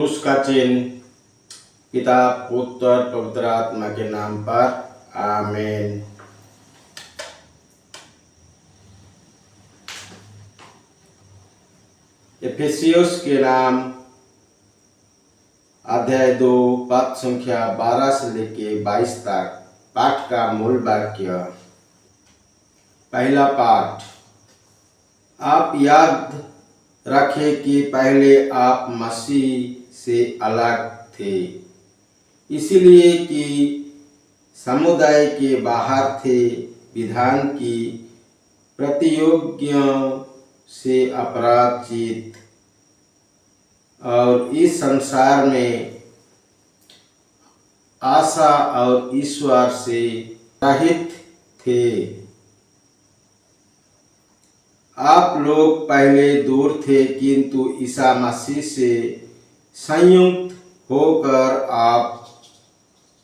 उसका चिन्ह पिता पुत्र पवित्र आत्मा के नाम पर आमीन। एफेसियस के नाम अध्याय 2 पद संख्या 12 से लेके 22 तक पाठ का मूल वाक्य। पहला पाठ, आप याद रखें कि पहले आप मसीह से अलग थे, इसलिए कि समुदाय के बाहर थे, विधान की प्रतियोगियों से अपराजित और इस संसार में आशा और ईश्वर से रहित थे। आप लोग पहले दूर थे, किंतु ईसा मसीह से संयुक्त होकर आप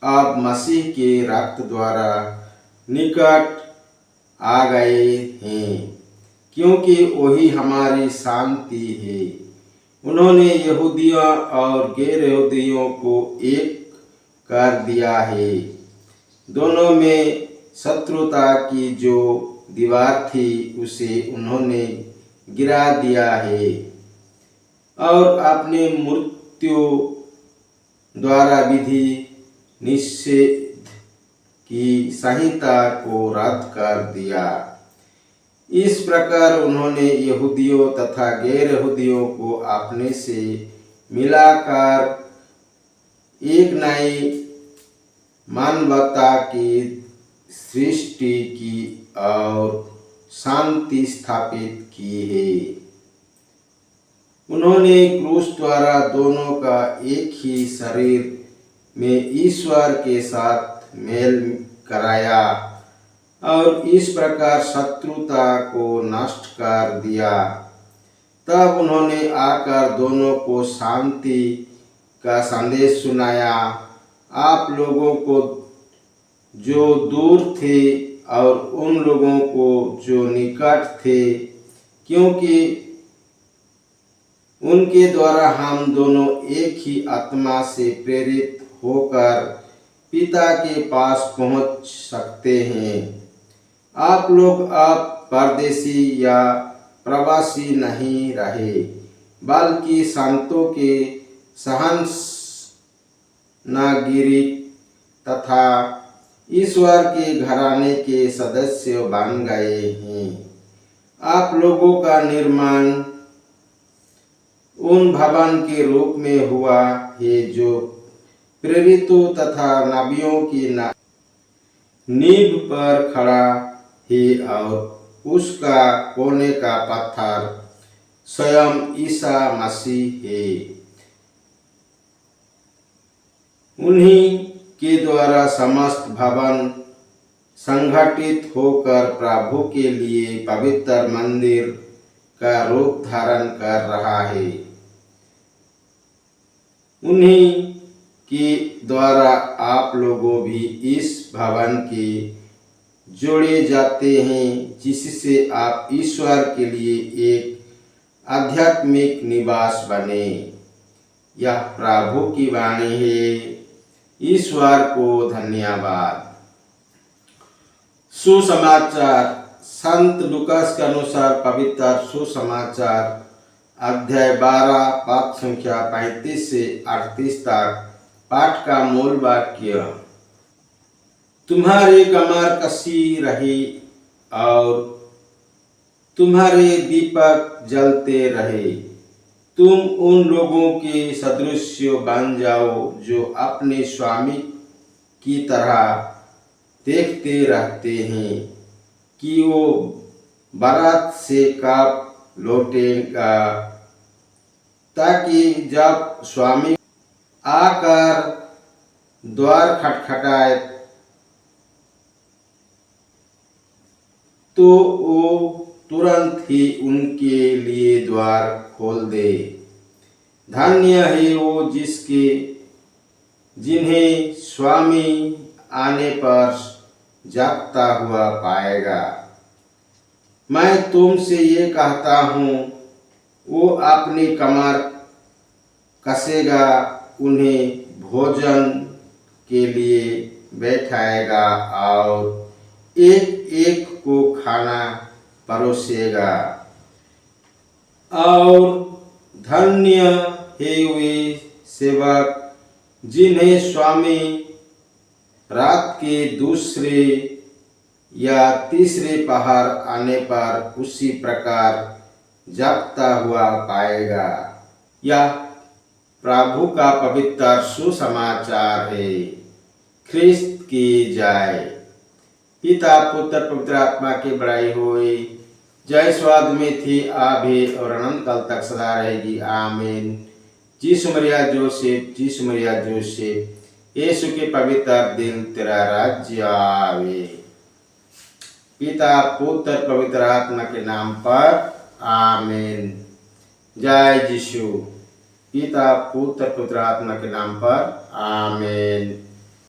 अब मसीह के रक्त द्वारा निकट आ गए हैं, क्योंकि वही हमारी शांति है। उन्होंने यहूदियों और गैर यहूदियों को एक कर दिया है, दोनों में शत्रुता की जो दीवार थी उसे उन्होंने गिरा दिया है और अपने मृत्यु द्वारा विधि निषेध की संहिता को रद्द कर दिया। इस प्रकार उन्होंने यहूदियों तथा गैर यहूदियों को अपने से मिलाकर एक नई मानवता की सृष्टि की और शांति स्थापित की है। उन्होंने क्रूस द्वारा दोनों का एक ही शरीर में ईश्वर के साथ मेल कराया और इस प्रकार शत्रुता को नष्ट कर दिया। तब उन्होंने आकर दोनों को शांति का संदेश सुनाया, आप लोगों को जो दूर थे और उन लोगों को जो निकट थे, क्योंकि उनके द्वारा हम दोनों एक ही आत्मा से प्रेरित होकर पिता के पास पहुंच सकते हैं। आप लोग अब परदेशी या प्रवासी नहीं रहे, बल्कि संतों के नागरिक तथा ईश्वर के घराने के सदस्य बन गए हैं। आप लोगों का निर्माण उन भवन के रूप में हुआ है जो प्रेरितों तथा नबियों की नींव पर खड़ा है और उसका कोने का पत्थर स्वयं ईसा मसीह है। उन्हीं के द्वारा समस्त भवन संगठित होकर प्रभु के लिए पवित्र मंदिर का रूप धारण कर रहा है। उन्हीं के द्वारा आप लोगों भी इस भवन के जोड़े जाते हैं, जिससे आप ईश्वर के लिए एक आध्यात्मिक निवास बने। यह प्रभु की वाणी है। ईश्वर को धन्यवाद। सुसमाचार संत लूकास के अनुसार पवित्र सुसमाचार अध्याय 12 पद संख्या 35 से 38 तक पाठ का मूल वाक्य। तुम्हारे कमर कसी रहे और तुम्हारे दीपक जलते रहे। तुम उन लोगों के सदृश बन जाओ जो अपने स्वामी की तरह देखते रहते हैं कि वो बारात से कब लौटेगा, ताकि जब स्वामी आकर द्वार खटखटाए तो वो तुरंत ही उनके लिए द्वार खोल दे। धन्य है वो जिन्हें स्वामी आने पर जागता हुआ पाएगा। मैं तुमसे ये कहता हूँ, वो अपनी कमर कसेगा, उन्हें भोजन के लिए बैठाएगा और एक एक को खाना परोसेगा। और धन्य है वे सेवक जिन्हें स्वामी रात के दूसरे या तीसरे पहर आने पर उसी प्रकार जागता हुआ पाएगा। यह प्रभु का पवित्र सुसमाचार है। ख्रिस्त की जाए। पिता पुत्र पवित्र आत्मा की बड़ाई होए, जय स्वाद में थी आभे और अनंत काल तक सदा रहेगी, आमीन। यीशु मरिया जोसेफ, यीशु मरिया जोसेफ, यीशु के पवित्र दिन तेरा राज्य आवे। पिता पुत्र पवित्र आत्मा के नाम पर, आमीन। जय यीशु। पिता पुत्र पवित्र आत्मा के नाम पर, आमीन।